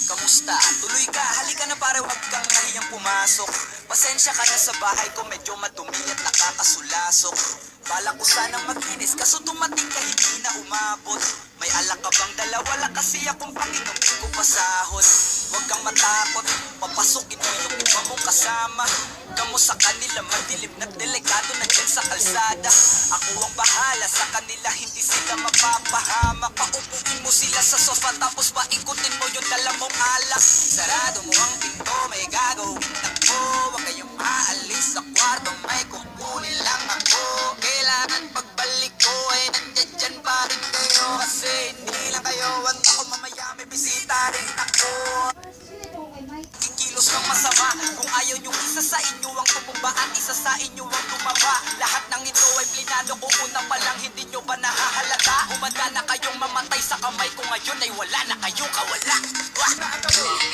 Kamusta? Tuloy ka, halika na pare, huwag kang mahiyang pumasok. Pasensya ka na sa bahay ko, medyo madumi at nakakasulasok. Balak ko sanang maglinis, kaso dumating ka hindi na umabot. May alak ka bang dala? Wala kasi akong panginumin ko pasahod. Huwag kang matakot, papasukin mo yung iba mong kasama. Kamo sa kanila, madilim na delikado na dyan sa kalsada. Ako ang bahala sa kanila, hindi sila mapapahamak. Paupuin mo sila sa sofa, tapos paikutin mo yung dala mong alak. Sarado mo ang pinto, may gagawin ako. Huwag kayong maalis sa kwarto, may kukunin lang ako. Kailangan pagbalik ko, nandiyan dyan pa rin kayo. Kasi hindi lang kayo, ang ako mamaya may bisita rin ako. Kikilos ng masama, kung ayaw yung isa sa inyo ang tumumba at isa sa inyo ang tumaba. Lahat ng ito ay plinano ko una pa lang, hindi nyo ba nahahalata? Humanda na kayong mamatay sa kamay ko ngayon ay wala na kayong kawala.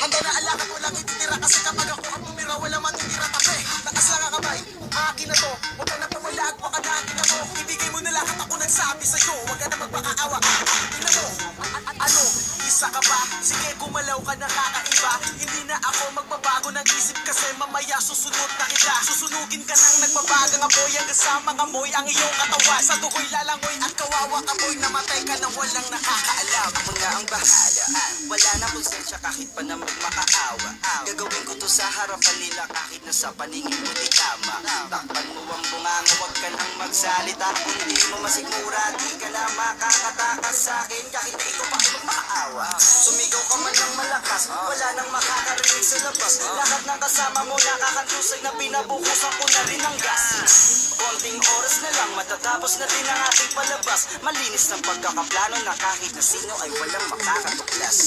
Handa na alakan ko lang ititira, kasi kapag ako ang tumira wala matitira tabi. Taas lang ang kamay, akin na to. Huwag ka na pawalag, huwag ka na akin na to. Ibigay mo na lahat, ako nagsabi sa'yo. Huwag ka na magpakaawa, akin na to. Ano, isa ka ba? Sige, gumalaw ka na kakaiba. Hindi na ako magbabago ng isip, kasi mamaya susunod na kita. Susunugin ka ng nagbabagang apoy hanggang sa mangamoy ang iyong katawan. Sa dugoy lalangoy at kawawa amoy, namatay ka na walang nakakaalam. Ako na ang bahala, wala na konsensya kahit pa na magmakaawa. Gagawin ko to sa harapan nila kahit na sa paningin mo di tama. Takpan mo ang bunganga, huwag ka nang magsalita. Hindi mo masigmura, di ka na makakatakas sa akin kahit na ikaw pa ay magmakaawa. Sumigaw ka man ng malakas, wala nang makakarinig sa labas. Lahat ng kasama mo nakakantusay na pinabukusan ko na rin ang gas. Konting oras na lang, matatapos na din ang ating palabas. Malinis ng pagkakaplano na kahit na sino ay walang makakatuklas.